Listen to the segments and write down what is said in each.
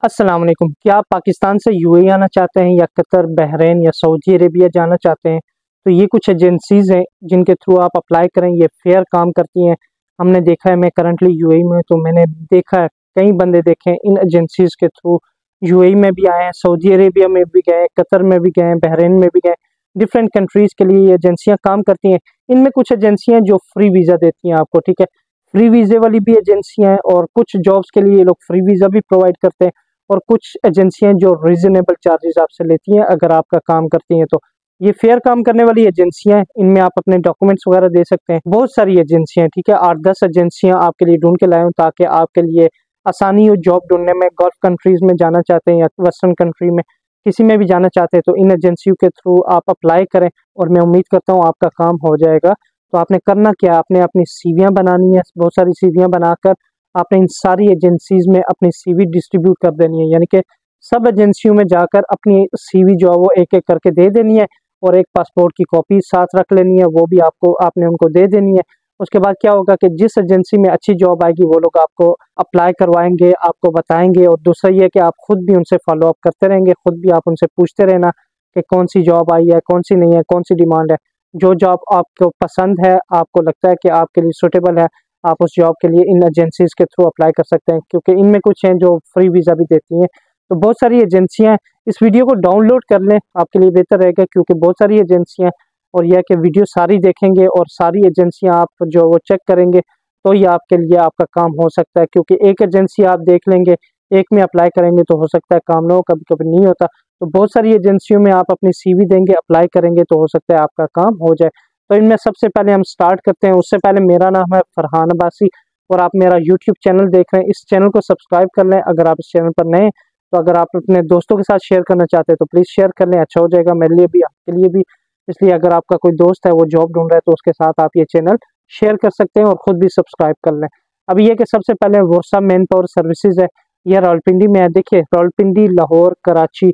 अस्सलाम वालेकुम। क्या आप पाकिस्तान से यूएई आना चाहते हैं या कतर, बहरीन या सऊदी अरेबिया जाना चाहते हैं? तो ये कुछ एजेंसीज़ हैं जिनके थ्रू आप अप्लाई करें, ये फेयर काम करती हैं। हमने देखा है, मैं करंटली यूएई में हूं, तो मैंने देखा है, कई बंदे देखे हैं इन एजेंसीज़ के थ्रू यूएई में भी आए हैं, सऊदी अरेबिया में भी गए, कतर में भी गए, बहरीन में भी गए। डिफरेंट कंट्रीज़ के लिए ये एजेंसियाँ काम करती हैं। इनमें कुछ एजेंसियाँ जो फ्री वीज़ा देती हैं आपको, ठीक है? फ्री वीज़े वाली भी एजेंसियाँ हैं और कुछ जॉब्स के लिए ये लोग फ्री वीज़ा भी प्रोवाइड करते हैं। और कुछ एजेंसियां जो रीजनेबल चार्जेस आपसे लेती हैं अगर आपका काम करती हैं, तो ये फेयर काम करने वाली एजेंसियां हैं। इनमें आप अपने डॉक्यूमेंट्स वगैरह दे सकते हैं। बहुत सारी एजेंसियां हैं, ठीक है? 8-10 एजेंसियां आपके लिए ढूंढ के लाए हूं ताकि आपके लिए आसानी हो जॉब ढूंढने में। गल्फ कंट्रीज में जाना चाहते हैं या वेस्टर्न कंट्री में किसी में भी जाना चाहते हैं, तो इन एजेंसियों के थ्रू आप अप्लाई करें और मैं उम्मीद करता हूँ आपका काम हो जाएगा। तो आपने करना क्या है, आपने अपनी सीवियां बनानी है। बहुत सारी सीवियां बनाकर आपने इन सारी एजेंसीज में अपनी सीवी डिस्ट्रीब्यूट कर देनी है, यानी कि सब एजेंसियों में जाकर अपनी सीवी जो है वो एक एक करके दे देनी है और एक पासपोर्ट की कॉपी साथ रख लेनी है, वो भी आपने उनको दे देनी है। उसके बाद क्या होगा कि जिस एजेंसी में अच्छी जॉब आएगी वो लोग आपको अप्लाई करवाएंगे, आपको बताएंगे। और दूसरा ये है कि आप खुद भी उनसे फॉलो अप करते रहेंगे, खुद भी आप उनसे पूछते रहना कि कौन सी जॉब आई है, कौन सी नहीं है, कौन सी डिमांड है। जो जॉब आपको पसंद है, आपको लगता है कि आपके लिए सूटेबल है, आप उस जॉब के लिए इन एजेंसीज के थ्रू अप्लाई कर सकते हैं, क्योंकि इनमें कुछ हैं जो फ्री वीज़ा भी देती हैं। तो बहुत सारी एजेंसियां हैं। इस वीडियो को डाउनलोड कर लें, आपके लिए बेहतर रहेगा, क्योंकि बहुत सारी एजेंसियां हैं। और यह कि वीडियो सारी देखेंगे और सारी एजेंसियां आप जो वो चेक करेंगे, तो ये आपके लिए आपका काम हो सकता है। क्योंकि एक एजेंसी आप देख लेंगे, एक में अप्लाई करेंगे तो हो सकता है काम ना हो, कभी कभी नहीं होता। तो बहुत सारी एजेंसियों में आप अपनी सीवी देंगे, अप्लाई करेंगे, तो हो सकता है आपका काम हो जाए। तो इनमें सबसे पहले हम स्टार्ट करते हैं। उससे पहले मेरा नाम है फरहान अब्बासी और आप मेरा यूट्यूब चैनल देख रहे हैं। इस चैनल को सब्सक्राइब कर लें अगर आप इस चैनल पर नए हैं। तो अगर आप अपने दोस्तों के साथ शेयर करना चाहते हैं तो प्लीज़ शेयर कर लें, अच्छा हो जाएगा मेरे लिए भी, आपके लिए भी। इसलिए अगर आपका कोई दोस्त है वो जॉब ढूंढ रहा है तो उसके साथ आप ये चैनल शेयर कर सकते हैं और ख़ुद भी सब्सक्राइब कर लें। अभी ये कि सबसे पहले वर्षा मैन पावर सर्विसेज है, यह रावलपिंडी में है। देखिए, रावलपिंडी, लाहौर, कराची,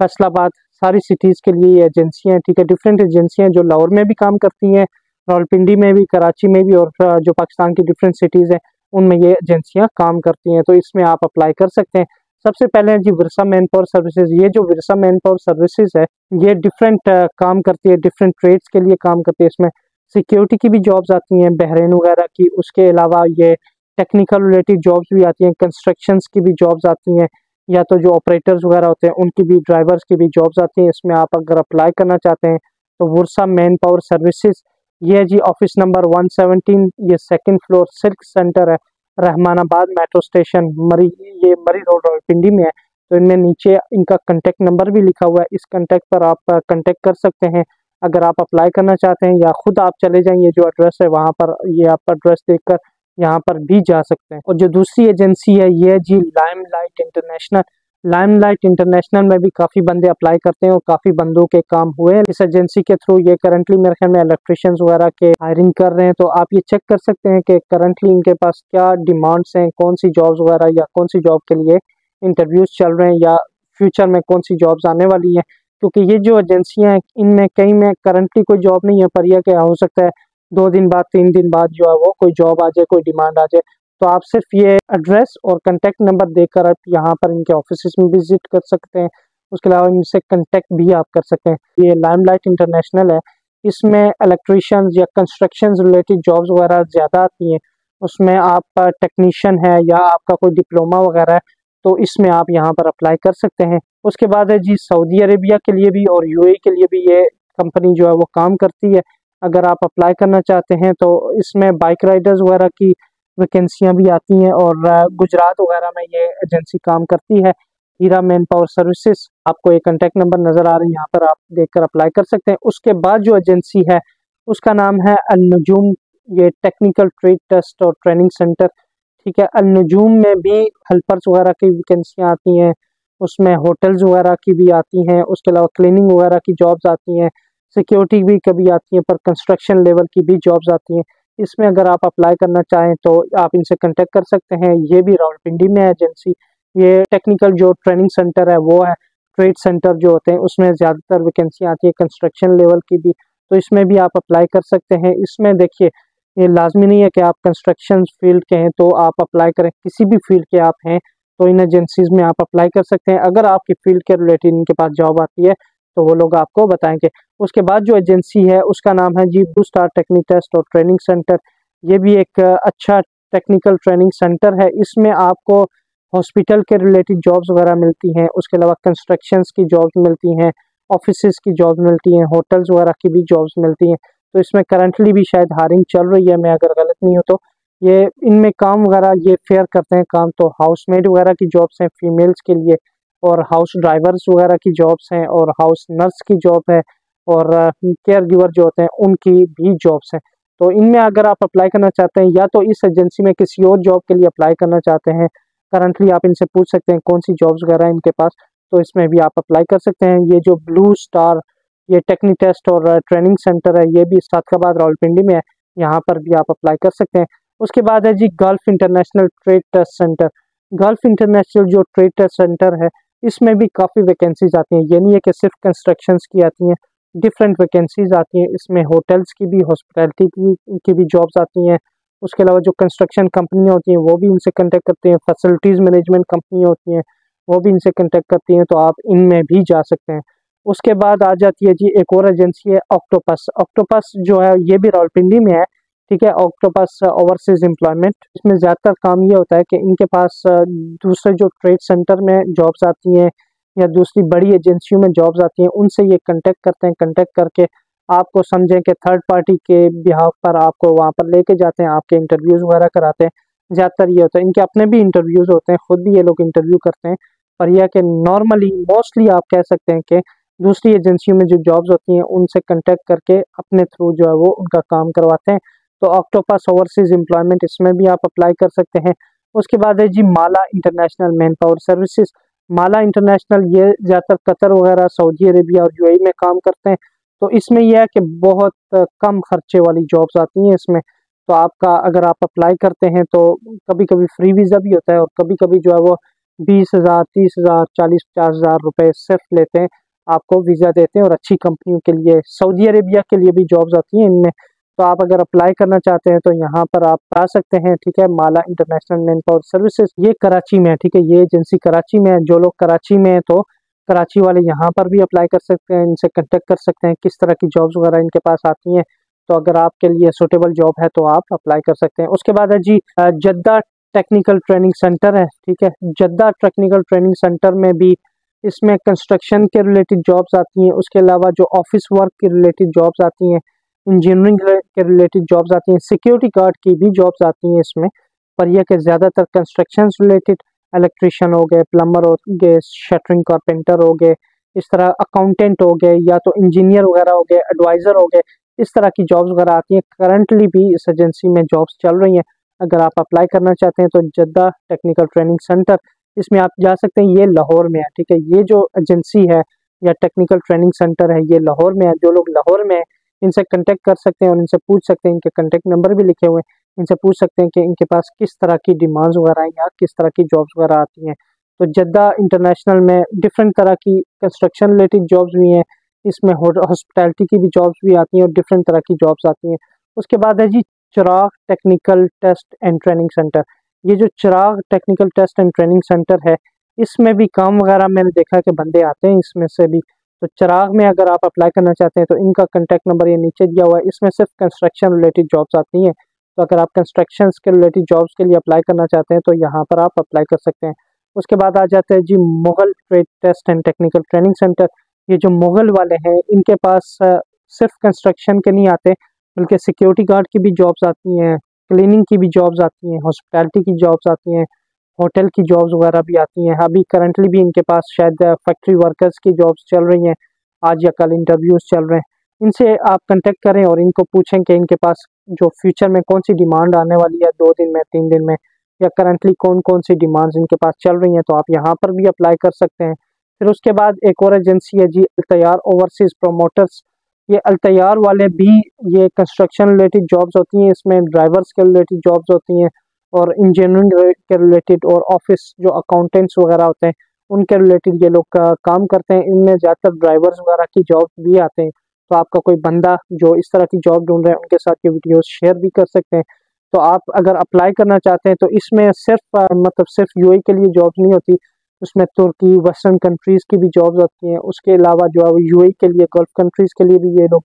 फैसलाबाद, सारी सिटीज़ के लिए ये एजेंसियाँ हैं, ठीक है? डिफरेंट एजेंसियाँ जो लाहौर में भी काम करती हैं, रावलपिंडी में भी, कराची में भी, और जो पाकिस्तान की डिफरेंट सिटीज़ हैं उनमें ये एजेंसियाँ काम करती हैं। तो इसमें आप अप्लाई कर सकते हैं। सबसे पहले है जी विरसा मैन पावर सर्विसेज। ये जो विरसा मैन पावर सर्विसेज है, ये डिफरेंट काम करती है, डिफरेंट ट्रेड्स के लिए काम करती है। इसमें सिक्योरिटी की भी जॉब्स आती हैं, बहरीन वगैरह की। उसके अलावा ये टेक्निकल रिलेटेड जॉब्स भी आती हैं, कंस्ट्रक्शंस की भी जॉब्स आती हैं, या तो जो ऑपरेटर्स वगैरह होते हैं उनकी भी, ड्राइवर्स की भी जॉब्स आती हैं। इसमें आप अगर अप्लाई करना चाहते हैं तो वर्षा मैन पावर सर्विसेज, ये है जी ऑफिस नंबर 117, ये सेकंड फ्लोर, सिल्क सेंटर है, रहमानाबाद मेट्रो स्टेशन, ये मरी रोड रावलपिंडी में है। तो इनमें नीचे इनका कांटेक्ट नंबर भी लिखा हुआ है, इस कांटेक्ट पर आप कांटेक्ट कर सकते हैं अगर आप अप्लाई करना चाहते हैं, या खुद आप चले जाएं, ये जो एड्रेस है वहाँ पर, ये आप एड्रेस देखकर यहाँ पर भी जा सकते हैं। और जो दूसरी एजेंसी है ये है जी लाइमलाइट इंटरनेशनल। लाइमलाइट इंटरनेशनल में भी काफ़ी बंदे अप्लाई करते हैं और काफ़ी बंदों के काम हुए हैं इस एजेंसी के थ्रू। ये करंटली मेरे ख्याल में इलेक्ट्रिशियंस वगैरह के हायरिंग कर रहे हैं। तो आप ये चेक कर सकते हैं कि करंटली इनके पास क्या डिमांड्स हैं, कौन सी जॉब्स वगैरह या कौन सी जॉब के लिए इंटरव्यूज चल रहे हैं, या फ्यूचर में कौन सी जॉब्स आने वाली हैं। क्योंकि ये जो एजेंसियाँ हैं इनमें कई में करंटली कोई जॉब नहीं है, पर यह क्या हो सकता है 2 दिन बाद, 3 दिन बाद जो है वो कोई जॉब आ जाए, कोई डिमांड आ जाए। तो आप सिर्फ ये एड्रेस और कांटेक्ट नंबर देकर आप यहाँ पर इनके ऑफिस में विजिट कर सकते हैं। उसके अलावा इनसे कांटेक्ट भी आप कर सकते हैं। ये लाइमलाइट इंटरनेशनल है, इसमें इलेक्ट्रिशियंस या कंस्ट्रक्शन रिलेटेड जॉब्स वगैरह ज़्यादा आती हैं। उसमें आप टेक्नीशियन है या आपका कोई डिप्लोमा वगैरह है, तो इसमें आप यहाँ पर अप्लाई कर सकते हैं। उसके बाद है जी सऊदी अरेबिया के लिए भी और यूएई के लिए भी ये कंपनी जो है वो काम करती है। अगर आप अप्लाई करना चाहते हैं तो इसमें बाइक राइडर्स वगैरह की वैकेंसियां भी आती हैं, और गुजरात वगैरह में ये एजेंसी काम करती है, हीरा मैन पावर सर्विसेज। आपको एक कांटेक्ट नंबर नज़र आ रही है, यहाँ पर आप देखकर अप्लाई कर सकते हैं। उसके बाद जो एजेंसी है उसका नाम है अल-नजूम, ये टेक्निकल ट्रेड टेस्ट और ट्रेनिंग सेंटर, ठीक है? अल-नजूम में भी हेल्पर्स वगैरह की वैकेंसियाँ आती हैं, उसमें होटल्स वगैरह की भी आती हैं, उसके अलावा क्लीनिंग वगैरह की जॉब्स आती हैं, सिक्योरिटी भी कभी आती है, पर कंस्ट्रक्शन लेवल की भी जॉब्स आती हैं। इसमें अगर आप अप्लाई करना चाहें तो आप इनसे कांटेक्ट कर सकते हैं। ये भी रावलपिंडी में है एजेंसी। ये टेक्निकल जो ट्रेनिंग सेंटर है वो है, ट्रेड सेंटर जो होते हैं उसमें ज़्यादातर वैकेंसी आती है, कंस्ट्रक्शन लेवल की भी। तो इसमें भी आप अप्लाई कर सकते हैं। इसमें देखिए, ये लाजमी नहीं है कि आप कंस्ट्रक्शन फील्ड के हैं तो आप अप्लाई करें, किसी भी फील्ड के आप हैं तो इन एजेंसीज में आप अप्लाई कर सकते हैं। अगर आपकी फील्ड के रिलेटेड इनके पास जॉब आती है तो वो लोग आपको बताएंगे। उसके बाद जो एजेंसी है उसका नाम है जी ब्लू स्टार टेक्निक टेस्ट और ट्रेनिंग सेंटर। ये भी एक अच्छा टेक्निकल ट्रेनिंग सेंटर है। इसमें आपको हॉस्पिटल के रिलेटेड जॉब्स वगैरह मिलती हैं, उसके अलावा कंस्ट्रक्शंस की जॉब्स मिलती हैं, ऑफिसेज की जॉब्स मिलती हैं, होटल्स वगैरह की भी जॉब्स मिलती हैं। तो इसमें करंटली भी शायद हायरिंग चल रही है, मैं अगर गलत नहीं हूँ तो। ये इनमें काम वगैरह ये फेयर करते हैं काम, तो हाउसमेड वगैरह की जॉब्स हैं फीमेल्स के लिए, और हाउस ड्राइवर्स वगैरह की जॉब्स हैं, और हाउस नर्स की जॉब है, और केयर गिवर जो होते हैं उनकी भी जॉब्स हैं। तो इनमें अगर आप अप्लाई करना चाहते हैं या तो इस एजेंसी में किसी और जॉब के लिए अप्लाई करना चाहते हैं, करंटली आप इनसे पूछ सकते हैं कौन सी जॉब्स वगैरह हैं इनके पास, तो इसमें भी आप अप्लाई कर सकते हैं। ये जो ब्लू स्टार ये टेक्निक टेस्ट और ट्रेनिंग सेंटर है ये भी सादकाबाद रावलपिंडी में है, यहाँ पर भी आप अप्लाई कर सकते हैं। उसके बाद है जी gulf international trade test centre. Gulf international जो ट्रेड टेस्ट सेंटर है इसमें भी काफ़ी वैकेंसीज आती हैं। ये नहीं है कि सिर्फ कंस्ट्रक्शंस की आती हैं, डिफरेंट वैकेंसीज आती हैं। इसमें होटल्स की भी, हॉस्पिटैलिटी की भी जॉब्स आती हैं। उसके अलावा जो कंस्ट्रक्शन कंपनियाँ होती हैं वो भी इनसे कांटेक्ट करते हैं, फैसिलिटीज़ मैनेजमेंट कंपनियाँ होती हैं वो भी इनसे कांटेक्ट करती हैं, तो आप इनमें भी जा सकते हैं। उसके बाद आ जाती है जी एक और एजेंसी है ऑक्टोपस। ऑक्टोपस जो है ये भी रावलपिंडी में है, ठीक है। ऑक्टोपस ओवरसीज एम्प्लॉयमेंट, इसमें ज़्यादातर काम ये होता है कि इनके पास दूसरे जो ट्रेड सेंटर में जॉब्स आती हैं या दूसरी बड़ी एजेंसियों में जॉब्स आती हैं उनसे ये कांटेक्ट करते हैं। कांटेक्ट करके आपको समझें कि थर्ड पार्टी के बिहाफ पर आपको वहाँ पर लेके जाते हैं, आपके इंटरव्यूज़ वगैरह कराते हैं। ज़्यादातर ये होता है, इनके अपने भी इंटरव्यूज़ होते हैं, खुद भी ये लोग इंटरव्यू करते हैं। पर यह कि नॉर्मली मोस्टली आप कह सकते हैं कि दूसरी एजेंसियों में जो जॉब्स होती हैं उनसे कांटेक्ट करके अपने थ्रू जो है वो उनका काम करवाते हैं। तो ऑक्टोपस ओवरसीज एम्प्लॉयमेंट इसमें भी आप अप्लाई कर सकते हैं। उसके बाद है जी माला इंटरनेशनल मैन पावर सर्विसेज। माला इंटरनेशनल ये ज़्यादातर कतर वगैरह, सऊदी अरेबिया और यूएई में काम करते हैं। तो इसमें यह है कि बहुत कम खर्चे वाली जॉब्स आती हैं इसमें। तो आपका अगर आप अप्लाई करते हैं तो कभी कभी फ्री वीज़ा भी होता है, और कभी कभी जो है वो 20,000, 30,000, 40-50,000 रुपये सिर्फ लेते हैं, आपको वीज़ा देते हैं, और अच्छी कंपनियों के लिए, सऊदी अरेबिया के लिए भी जॉब्स आती हैं इनमें। तो आप अगर अप्लाई करना चाहते हैं तो यहाँ पर आप आ सकते हैं, ठीक है। माला इंटरनेशनल मैन पावर सर्विसेज ये कराची में है, ठीक है। ये एजेंसी कराची में है। जो लोग कराची में हैं तो कराची वाले यहाँ पर भी अप्लाई कर सकते हैं, इनसे कांटेक्ट कर सकते हैं किस तरह की जॉब्स वगैरह इनके पास आती हैं। तो अगर आपके लिए सूटेबल जॉब है तो आप अप्लाई कर सकते हैं। उसके बाद है जी जद्दा टेक्निकल ट्रेनिंग सेंटर है, ठीक है। जद्दा टेक्निकल ट्रेनिंग सेंटर में भी इसमें कंस्ट्रक्शन के रिलेटेड जॉब्स आती हैं। उसके अलावा जो ऑफिस वर्क के रिलेटेड जॉब्स आती हैं, इंजीनियरिंग के रिलेटेड जॉब्स आती हैं, सिक्योरिटी गार्ड की भी जॉब्स आती हैं इसमें। पर यह कि ज़्यादातर कंस्ट्रक्शन रिलेटेड, इलेक्ट्रिशियन हो गए, प्लम्बर हो गए, शटरिंग कारपेंटर हो गए, इस तरह अकाउंटेंट हो गए, या तो इंजीनियर वगैरह हो गए, एडवाइज़र हो गए, इस तरह की जॉब्स वगैरह आती हैं। करंटली भी इस एजेंसी में जॉब्स चल रही हैं। अगर आप अप्लाई करना चाहते हैं तो जद्दा टेक्निकल ट्रेनिंग सेंटर इसमें आप जा सकते हैं। ये लाहौर में है, ठीक है। ये जो एजेंसी है या टेक्निकल ट्रेनिंग सेंटर है ये लाहौर में है। जो लोग लाहौर में हैं इनसे कांटेक्ट कर सकते हैं और इनसे पूछ सकते हैं, इनके कांटेक्ट नंबर भी लिखे हुए हैं, इनसे पूछ सकते हैं कि इनके पास किस तरह की डिमांड्स वगैरह हैं या किस तरह की जॉब्स वगैरह आती हैं। तो जद्दा इंटरनेशनल में डिफरेंट तरह की कंस्ट्रक्शन रिलेटेड जॉब्स भी हैं, इसमें हॉस्पिटैलिटी की भी जॉब्स भी आती हैं और डिफरेंट तरह की जॉब्स आती हैं। उसके बाद है जी Chirag technical test and training centre. ये जो Chirag technical test and training centre है इसमें भी काम वगैरह मैंने देखा कि बंदे आते हैं इसमें से भी। तो चिराग में अगर आप अप्लाई करना चाहते हैं तो इनका कॉन्टैक्ट नंबर ये नीचे दिया हुआ है। इसमें सिर्फ कंस्ट्रक्शन रिलेटेड जॉब्स आती हैं। तो अगर आप कंस्ट्रक्शन के रिलेटेड जॉब्स के लिए अप्लाई करना चाहते हैं तो यहाँ पर आप अप्लाई कर सकते हैं। उसके बाद आ जाते हैं जी Mughal trade test and technical training centre. ये जो मुगल वाले हैं इनके पास सिर्फ कंस्ट्रक्शन के नहीं आते, बल्कि सिक्योरिटी गार्ड की भी जॉब्स आती हैं, क्लीनिंग की भी जॉब्स आती हैं, हॉस्पिटैलिटी की जॉब्स आती हैं, होटल की जॉब्स वगैरह भी आती हैं। अभी करंटली भी इनके पास शायद फैक्ट्री वर्कर्स की जॉब्स चल रही हैं, आज या कल इंटरव्यूज़ चल रहे हैं। इनसे आप कांटेक्ट करें और इनको पूछें कि इनके पास जो फ्यूचर में कौन सी डिमांड आने वाली है, 2 दिन में, 3 दिन में, या करंटली कौन कौन सी डिमांड्स इनके पास चल रही हैं, तो आप यहाँ पर भी अप्लाई कर सकते हैं। फिर उसके बाद एक और एजेंसी है जी अल्तयार ओवरसीज प्रोमोटर्स। ये अल्तयार वाले भी ये कंस्ट्रक्शन रिलेटेड जॉब्स होती हैं, इसमें ड्राइवर्स के रिलेटेड जॉब्स होती हैं, और इंजीनियरिंग के रिलेटेड, और ऑफिस जो अकाउंटेंट्स वगैरह होते हैं उनके रिलेटेड ये लोग काम करते हैं। इनमें ज़्यादातर ड्राइवर्स वगैरह की जॉब भी आते हैं। तो आपका कोई बंदा जो इस तरह की जॉब ढूंढ रहे हैं उनके साथ ये वीडियोस शेयर भी कर सकते हैं। तो आप अगर अप्लाई करना चाहते हैं तो इसमें सिर्फ मतलब सिर्फ यूएई के लिए जॉब्स नहीं होती, उसमें तुर्की वेस्टर्न कंट्रीज़ की भी जॉब्स होती हैं। उसके अलावा जो है वो यूएई के लिए गल्फ़ कंट्रीज़ के लिए भी ये लोग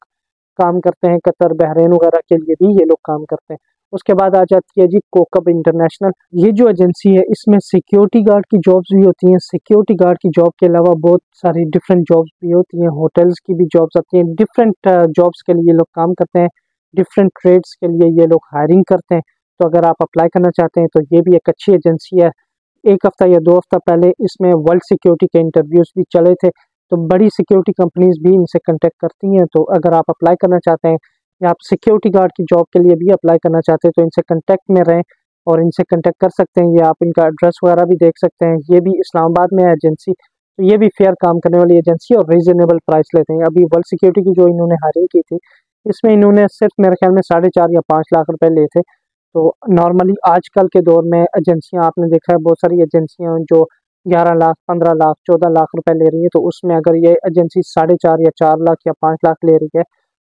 काम करते हैं, कतर, बहरीन वगैरह के लिए भी ये लोग काम करते हैं। उसके बाद आ जाती है जी कोकब इंटरनेशनल। ये जो एजेंसी है इसमें सिक्योरिटी गार्ड की जॉब्स भी होती हैं। सिक्योरिटी गार्ड की जॉब के अलावा बहुत सारी डिफरेंट जॉब्स भी होती हैं, होटल्स की भी जॉब्स आती हैं। डिफरेंट जॉब्स के लिए ये लोग काम करते हैं, डिफरेंट ट्रेड्स के लिए ये लोग हायरिंग करते हैं। तो अगर आप अप्लाई करना चाहते हैं तो ये भी एक अच्छी एजेंसी है। एक हफ्ता या 2 हफ्ता पहले इसमें वर्ल्ड सिक्योरिटी के इंटरव्यूज़ भी चले थे, तो बड़ी सिक्योरिटी कंपनीज़ भी इनसे कॉन्टैक्ट करती हैं। तो अगर आप अप्लाई करना चाहते हैं या आप सिक्योरिटी गार्ड की जॉब के लिए भी अप्लाई करना चाहते हैं तो इनसे कॉन्टैक्ट में रहें और इनसे कॉन्टैक्ट कर सकते हैं। ये आप इनका एड्रेस वगैरह भी देख सकते हैं। ये भी इस्लामाबाद में है एजेंसी, तो ये भी फेयर काम करने वाली एजेंसी और रीज़नेबल प्राइस लेते हैं। अभी वर्ल्ड सिक्योरिटी की जो इन्होंने हायरिंग की थी, इसमें इन्होंने सिर्फ मेरे ख्याल में 4.5 या 5 लाख रुपए लिए थे। तो नॉर्मली आजकल के दौर में एजेंसियां, आपने देखा है बहुत सारी एजेंसियां जो 11 लाख, 15 लाख, 14 लाख रुपए ले रही है, तो उसमें अगर ये एजेंसी 4.5 या 4 लाख या 5 लाख ले रही है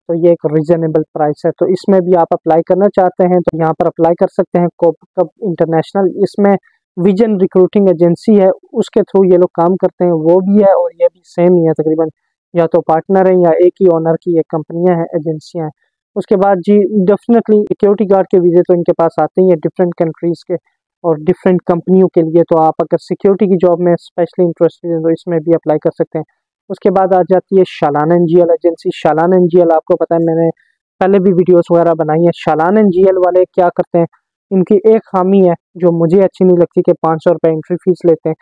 तो ये एक रीजनेबल प्राइस है। तो इसमें भी आप अप्लाई करना चाहते हैं तो यहाँ पर अप्लाई कर सकते हैं। कोकब इंटरनेशनल, इसमें विजन रिक्रूटिंग एजेंसी है, उसके थ्रू ये लोग काम करते हैं, वो भी है और ये भी सेम ही है तकरीबन, या तो पार्टनर है या एक ही ओनर की ये कंपनियां हैं, एजेंसियां हैं। उसके बाद जी डेफिनेटली सिक्योरिटी गार्ड के वीज़े तो इनके पास आते ही हैं डिफरेंट कंट्रीज़ के और डिफरेंट कंपनियों के लिए। तो आप अगर सिक्योरिटी की जॉब में स्पेशली इंटरेस्टेड हैं तो इसमें भी अप्लाई कर सकते हैं। उसके बाद आ जाती है शालान एनजीएल एजेंसी। शालान एनजीएल आपको पता है, मैंने पहले भी वीडियोस वगैरह बनाई है। शालान एनजीएल वाले क्या करते हैं, इनकी एक खामी है जो मुझे अच्छी नहीं लगती कि 500 रुपये एंट्री फीस लेते हैं।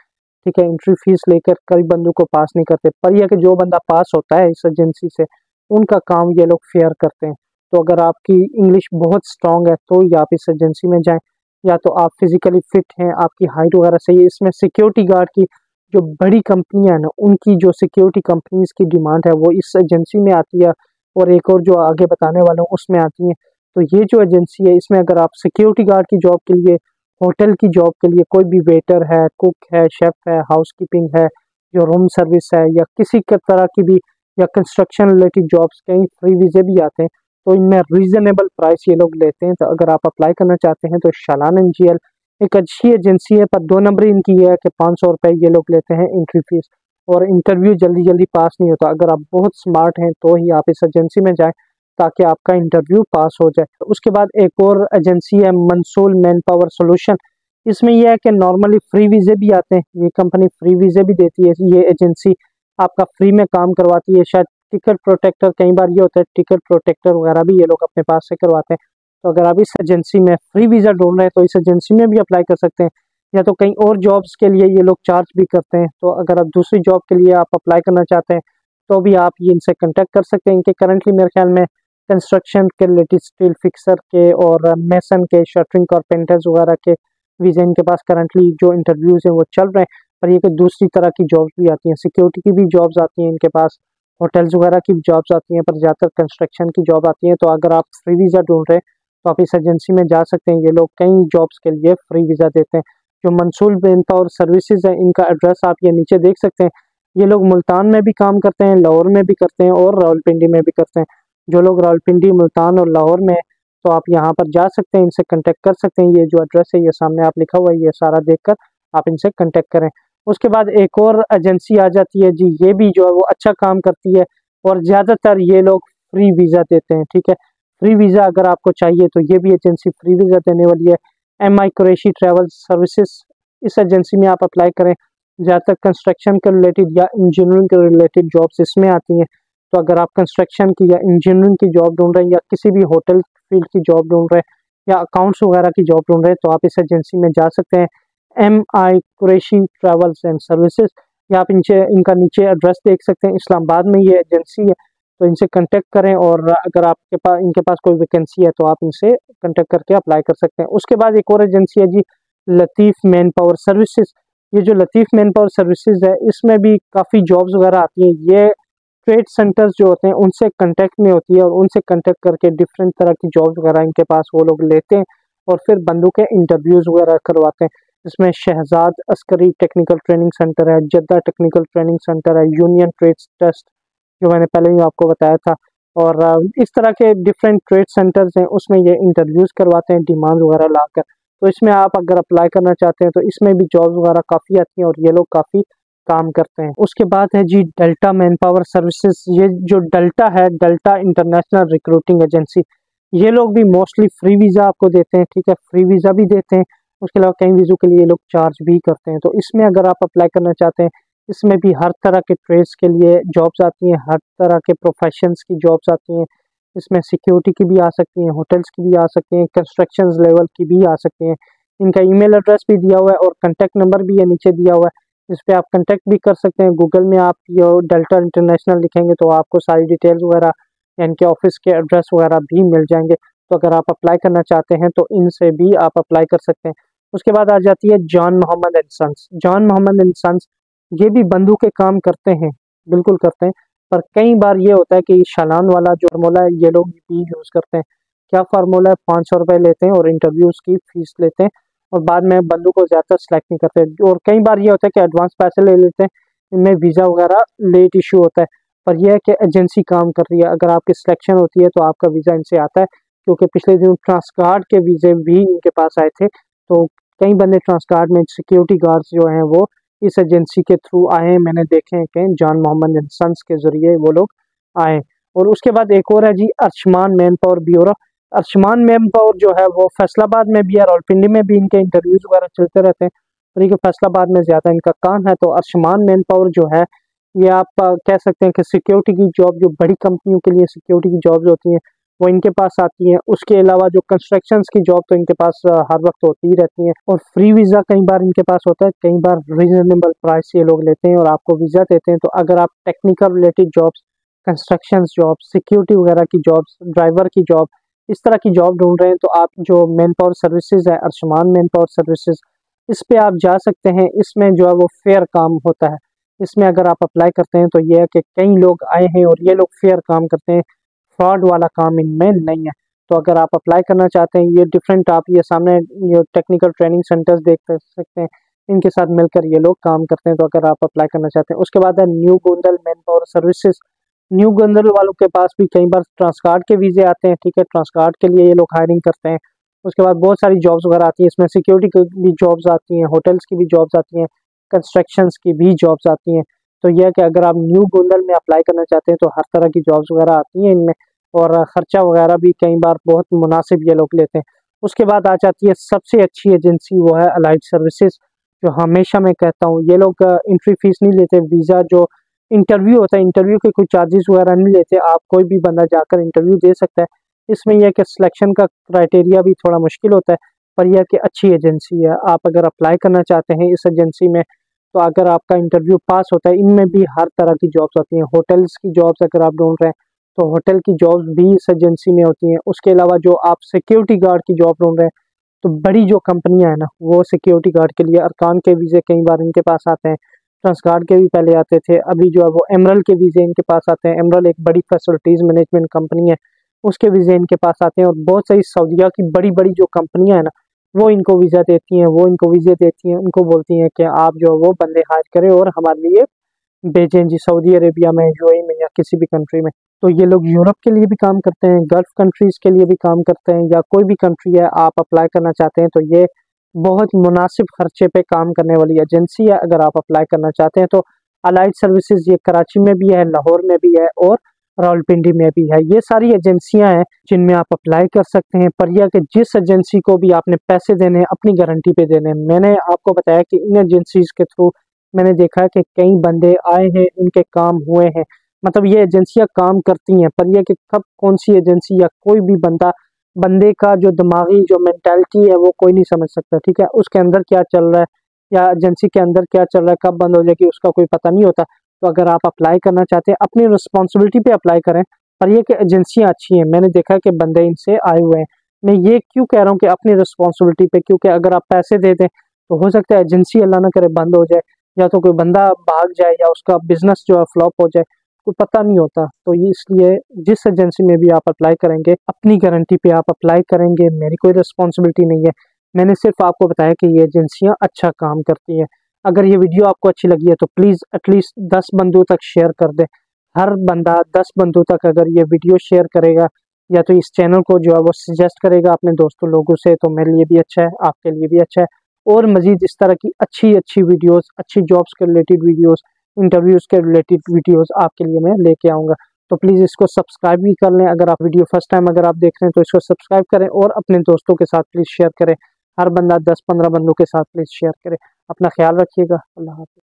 ठीक है, एंट्री फीस लेकर कई बंदों को पास नहीं करते, पर यह कि जो बंदा पास होता है इस एजेंसी से, उनका काम ये लोग फेयर करते हैं। तो अगर आपकी इंग्लिश बहुत स्ट्रांग है तो ही आप इस एजेंसी में जाएं, या तो आप फिजिकली फिट हैं, आपकी हाइट वगैरह सही है। इसमें सिक्योरिटी गार्ड की जो बड़ी कंपनियां हैं ना, उनकी जो सिक्योरिटी कंपनीज की डिमांड है वो इस एजेंसी में आती है, और एक और जो आगे बताने वाला हूँ उसमें आती है। तो ये जो एजेंसी है इसमें अगर आप सिक्योरिटी गार्ड की जॉब के लिए, होटल की जॉब के लिए, कोई भी वेटर है, कुक है, शेफ है, हाउसकीपिंग है, जो रूम सर्विस है, या किसी के तरह की भी, या कंस्ट्रक्शन रिलेटेड जॉब्स, कहीं फ्री वीज़े भी आते हैं, तो इनमें रीजनेबल प्राइस ये लोग लेते हैं। तो अगर आप अप्लाई करना चाहते हैं तो शालान एनजीएल एक अच्छी एजेंसी है, पर 2 नंबर इनकी ये है कि 500 रुपये ये लोग लेते हैं एंट्री फीस, और इंटरव्यू जल्दी जल्दी पास नहीं होता। अगर आप बहुत स्मार्ट हैं तो ही आप इस एजेंसी में जाएं ताकि आपका इंटरव्यू पास हो जाए। उसके बाद एक और एजेंसी है मंसूल मैन पावर सोल्यूशन। इसमें यह है कि नॉर्मली फ्री वीज़े भी आते हैं, ये कंपनी फ्री वीज़े भी देती है। ये एजेंसी आपका फ्री में काम करवाती है। शायद टिकट प्रोटेक्टर, कई बार ये होता है टिकट प्रोटेक्टर वगैरह भी ये लोग अपने पास से करवाते हैं। तो अगर आप इस एजेंसी में फ्री वीज़ा ढूंढ रहे हैं तो इस एजेंसी में भी अप्लाई कर सकते हैं, या तो कहीं और जॉब्स के लिए ये लोग चार्ज भी करते हैं। तो अगर आप दूसरी जॉब के लिए आप अप्लाई करना चाहते हैं तो भी आप ये इनसे कॉन्टैक्ट कर सकते हैं। इनके करंटली मेरे ख्याल में कंस्ट्रक्शन के रिलेटेड, स्टील फिक्सर के और मेसन के, शटरिंग कारपेंटर्स वगैरह के वीज़े इनके पास करंटली जो इंटरव्यूज़ हैं वो चल रहे हैं। पर ये कि दूसरी तरह की जॉब्स भी आती हैं, सिक्योरिटी की भी जॉब्स आती हैं इनके पास, होटल्स वगैरह की भी जॉब्स आती हैं, पर ज़्यादातर कंस्ट्रक्शन की जॉब आती हैं। तो अगर आप फ्री वीज़ा ढूंढ रहे हैं तो आप इस एजेंसी में जा सकते हैं। ये लोग कई जॉब्स के लिए फ्री वीज़ा देते हैं। जो मंसूल मैन पावर सर्विसेज है, इनका एड्रेस आप ये नीचे देख सकते हैं। ये लोग मुल्तान में भी काम करते हैं, लाहौर में भी करते हैं और रावलपिंडी में भी करते हैं। जो लोग रावलपिंडी, मुल्तान और लाहौर में हैं, तो आप यहाँ पर जा सकते हैं, इनसे कॉन्टैक्ट कर सकते हैं। ये जो एड्रेस है ये सामने आप लिखा हुआ है, ये सारा देखकर आप इनसे कॉन्टैक्ट करें। उसके बाद एक और एजेंसी आ जाती है जी, ये भी जो है वो अच्छा काम करती है और ज़्यादातर ये लोग फ्री वीज़ा देते हैं। ठीक है, फ्री वीज़ा अगर आपको चाहिए तो ये भी एजेंसी फ्री वीज़ा देने वाली है। MI कुरैशी ट्रैवल सर्विसेज, इस एजेंसी में आप अप्लाई करें। ज़्यादातर कंस्ट्रक्शन के रिलेटेड या इंजीनियरिंग के रिलेटेड जॉब्स इसमें आती हैं। तो अगर आप कंस्ट्रक्शन की या इंजीनियरिंग की जॉब ढूंढ रहे हैं, या किसी भी होटल फील्ड की जॉब ढूंढ रहे हैं, या अकाउंट्स वगैरह की जॉब ढूंढ रहे हैं, तो आप इस एजेंसी में जा सकते हैं। MI Qureshi travels and services, या आप इनका नीचे एड्रेस देख सकते हैं। इस्लामाबाद में ये एजेंसी है, तो इनसे कांटेक्ट करें, और अगर आपके पास इनके पास कोई वैकेंसी है तो आप इनसे कांटेक्ट करके अप्लाई कर सकते हैं। उसके बाद एक और एजेंसी है जी, लतीफ़ मैन पावर सर्विसेज। ये जो लतीफ़ मैन पावर सर्विसेज है, इसमें भी काफ़ी जॉब्स वगैरह आती हैं। ये ट्रेड सेंटर्स जो होते हैं उनसे कांटेक्ट में होती है, और उनसे कांटेक्ट करके डिफरेंट तरह की जॉब्स वगैरह इनके पास वो लोग लेते हैं, और फिर बंदों के इंटरव्यूज़ वगैरह करवाते हैं। इसमें Shahzad Askari technical training centre है, जद्दा टेक्निकल ट्रेनिंग सेंटर है, यूनियन ट्रेड्स टेस्ट जो मैंने पहले ही आपको बताया था, और इस तरह के डिफरेंट ट्रेड सेंटर्स हैं, उसमें ये इंटरव्यूज़ करवाते हैं डिमांड वगैरह लाकर। तो इसमें आप अगर अप्लाई करना चाहते हैं तो इसमें भी जॉब्स वगैरह काफ़ी आती हैं और ये लोग काफ़ी काम करते हैं। उसके बाद है जी डेल्टा मैन पावर सर्विसेज। ये जो डेल्टा है, डेल्टा इंटरनेशनल रिक्रूटिंग एजेंसी, ये लोग भी मोस्टली फ्री वीज़ा आपको देते हैं, ठीक है, फ्री वीज़ा भी देते हैं। उसके अलावा कई वीज़ों के लिए ये लोग चार्ज भी करते हैं। तो इसमें अगर आप अप्लाई करना चाहते हैं, इसमें भी हर तरह के ट्रेड्स के लिए जॉब्स आती हैं, हर तरह के प्रोफेशंस की जॉब्स आती हैं। इसमें सिक्योरिटी की भी आ सकती हैं, होटल्स की भी आ सकती हैं, कंस्ट्रक्शंस लेवल की भी आ सकती हैं। इनका ईमेल एड्रेस भी दिया हुआ है और कॉन्टैक्ट नंबर भी है नीचे दिया हुआ है, इस पर आप कॉन्टैक्ट भी कर सकते हैं। गूगल में आप ये डेल्टा इंटरनेशनल लिखेंगे तो आपको सारी डिटेल्स वगैरह या इनके ऑफिस के एड्रेस वगैरह भी मिल जाएंगे। तो अगर आप अप्लाई करना चाहते हैं तो इनसे भी आप अप्लाई कर सकते हैं। उसके बाद आ जाती है John Mohammad and sons. John Mohammad and sons ये भी बंदूक के काम करते हैं, बिल्कुल करते हैं, पर कई बार ये होता है कि चालान वाला जो फार्मूला है ये लोग भी यूज़ करते हैं। क्या फार्मूला है, 500 रुपये लेते हैं और इंटरव्यूज़ की फीस लेते हैं और बाद में बंदूक को ज़्यादा सेलेक्ट नहीं करते। और कई बार ये होता है कि एडवांस पैसे ले लेते हैं, इनमें वीज़ा वगैरह लेट इशू होता है। पर यह है कि एजेंसी काम कर रही है, अगर आपकी सिलेक्शन होती है तो आपका वीज़ा इनसे आता है। क्योंकि पिछले दिन ट्रांसगार्ड के वीज़े भी इनके पास आए थे, तो कई बंदे ट्रांसगार्ड में सिक्योरिटी गार्ड्स जो हैं वो इस एजेंसी के थ्रू आए हैं। मैंने देखे हैं कि जॉन मोहम्मद एंड सन्स के ज़रिए वो लोग आए। और उसके बाद एक और है जी Arshman manpower bureau. Arshman manpower जो है वो फैसलाबाद में भी है, रावलपिंडी में भी इनके इंटरव्यूज़ वगैरह चलते रहते हैं, और ये फैसलाबाद में ज़्यादा इनका काम है। तो अर्शमान मैन पावर जो है ये आप कह सकते हैं कि सिक्योरिटी की जॉब, जो बड़ी कंपनियों के लिए सिक्योरिटी की जॉब्स होती हैं वो इनके पास आती हैं। उसके अलावा जो कंस्ट्रक्शंस की जॉब तो इनके पास हर वक्त होती ही रहती हैं। और फ्री वीज़ा कई बार इनके पास होता है, कई बार रीजनेबल प्राइस ये लोग लेते हैं और आपको वीज़ा देते हैं। तो अगर आप technical related jobs, constructions jobs, security वगैरह की जॉब्स, ड्राइवर की जॉब, इस तरह की जॉब ढूंढ रहे हैं तो आप जो मैन पावर सर्विसेज है, अर्शमान मैन पावर सर्विसेज, इस पे आप जा सकते हैं। इसमें जो है वो फेयर काम होता है। इसमें अगर आप अप्लाई करते हैं तो ये है कि कई लोग आए हैं और ये लोग फेयर काम करते हैं, फ्रॉड वाला काम इनमें नहीं है। तो अगर आप अप्लाई करना चाहते हैं, ये डिफरेंट, आप ये सामने ये टेक्निकल ट्रेनिंग सेंटर्स देख सकते हैं, इनके साथ मिलकर ये लोग काम करते हैं। तो अगर आप अप्लाई करना चाहते हैं, उसके बाद है new Gondal man power services. New Gondal वालों के पास भी कई बार ट्रांसगार्ड के वीज़े आते हैं, ठीक है, ट्रांसगार्ड के लिए ये लोग हायरिंग करते हैं। उसके बाद बहुत सारी जॉब्स वगैरह आती हैं, इसमें सिक्योरिटी की भी जॉब्स आती हैं, होटल्स की भी जॉब्स आती हैं, कंस्ट्रक्शंस की भी जॉब्स आती हैं। तो यह है कि अगर आप न्यू गोंदल में अप्लाई करना चाहते हैं तो हर तरह की जॉब्स वगैरह आती हैं इनमें, और ख़र्चा वगैरह भी कई बार बहुत मुनासिब ये लोग लेते हैं। उसके बाद आ जाती है सबसे अच्छी एजेंसी, वो है अलाइड सर्विसेज, जो हमेशा मैं कहता हूँ ये लोग एंट्री फीस नहीं लेते। वीज़ा जो इंटरव्यू होता है, इंटरव्यू के कोई चार्जेस वगैरह नहीं लेते, आप कोई भी बंदा जाकर इंटरव्यू दे सकता है। इसमें यह है कि सिलेक्शन का क्राइटेरिया भी थोड़ा मुश्किल होता है, पर यह कि अच्छी एजेंसी है। आप अगर अप्लाई करना चाहते हैं इस एजेंसी में तो अगर आपका इंटरव्यू पास होता है, इनमें भी हर तरह की जॉब्स होती हैं। होटल्स की जॉब्स अगर आप ढूंढ रहे हैं तो होटल की जॉब्स भी इस एजेंसी में होती हैं। उसके अलावा जो आप सिक्योरिटी गार्ड की जॉब ढूंढ रहे हैं तो बड़ी जो कंपनियां हैं ना, वो सिक्योरिटी गार्ड के लिए अरकान के वीज़े कई बार इनके पास आते हैं। ट्रांसगार्ड के भी पहले आते थे, अभी जो है वो एमरल के वीज़े इनके पास आते हैं। एमरल एक बड़ी फैसिलिटीज़ मैनेजमेंट कंपनी है, उसके वीज़े इनके पास आते हैं। और बहुत सारी सऊदीया की बड़ी बड़ी जो कंपनियां हैं ना, वो इनको वीज़ा देती हैं, वो इनको वीज़े देती हैं, उनको बोलती हैं कि आप जो है वो बंदे हायर करें और हमारे लिए भेजें जी, सऊदी अरेबिया में, यूएई में या किसी भी कंट्री में। तो ये लोग यूरोप के लिए भी काम करते हैं, गल्फ कंट्रीज़ के लिए भी काम करते हैं, या कोई भी कंट्री है आप अप्लाई करना चाहते हैं तो ये बहुत मुनासिब खर्चे पे काम करने वाली एजेंसी है। अगर आप अप्लाई करना चाहते हैं तो अलाइड सर्विसेज ये कराची में भी है, लाहौर में भी है और रावलपिंडी में भी है। ये सारी एजेंसियां हैं जिनमें आप अप्लाई कर सकते हैं। पर यह कि जिस एजेंसी को भी आपने पैसे देने हैं अपनी गारंटी पे देने हैं। मैंने आपको बताया कि इन एजेंसीज के थ्रू मैंने देखा है कि कई बंदे आए हैं, उनके काम हुए हैं, मतलब ये एजेंसियां काम करती हैं। पर यह कि कब कौन सी एजेंसी या कोई भी बंदे का जो दिमागी जो मेंटालिटी है वो कोई नहीं समझ सकता, ठीक है, उसके अंदर क्या चल रहा है या एजेंसी के अंदर क्या चल रहा है, कब बंद हो जाएगी उसका कोई पता नहीं होता। तो अगर आप अप्लाई करना चाहते हैं अपनी रिस्पॉन्सिबिलिटी पे अप्लाई करें। पर यह कि एजेंसियां अच्छी हैं, मैंने देखा कि बंदे इनसे आए हुए हैं। मैं ये क्यों कह रहा हूँ कि अपनी रिस्पॉन्सिबिलिटी पे, क्योंकि अगर आप पैसे दे दें तो हो सकता है एजेंसी अल्लाह ना करे बंद हो जाए, या तो कोई बंदा भाग जाए या उसका बिजनेस जो है फ्लॉप हो जाए, कोई पता नहीं होता। तो ये इसलिए जिस एजेंसी में भी आप अप्लाई करेंगे अपनी गारंटी पे आप अप्लाई करेंगे, मेरी कोई रिस्पॉन्सिबिलिटी नहीं है। मैंने सिर्फ आपको बताया कि ये एजेंसियां अच्छा काम करती हैं। अगर ये वीडियो आपको अच्छी लगी है तो प्लीज़ एटलीस्ट 10 बंदों तक शेयर कर दें हर बंदा 10 बंदों तक अगर ये वीडियो शेयर करेगा या तो इस चैनल को जो है वो सजेस्ट करेगा अपने दोस्तों लोगों से, तो मेरे लिए भी अच्छा है, आपके लिए भी अच्छा है। और मज़ीद इस तरह की अच्छी अच्छी वीडियोस, अच्छी जॉब्स के रिलेटेड वीडियोस, इंटरव्यूज़ के रिलेटेड वीडियोस आपके लिए मैं लेके आऊँगा। तो प्लीज़ इसको सब्सक्राइब भी कर लें। अगर आप वीडियो फर्स्ट टाइम अगर आप देख रहे हैं तो इसको सब्सक्राइब करें और अपने दोस्तों के साथ प्लीज़ शेयर करें। हर बंदा 10-15 बंदों के साथ प्लीज़ शेयर करें। अपना ख्याल रखिएगा। अल्लाह हाफ़िज़।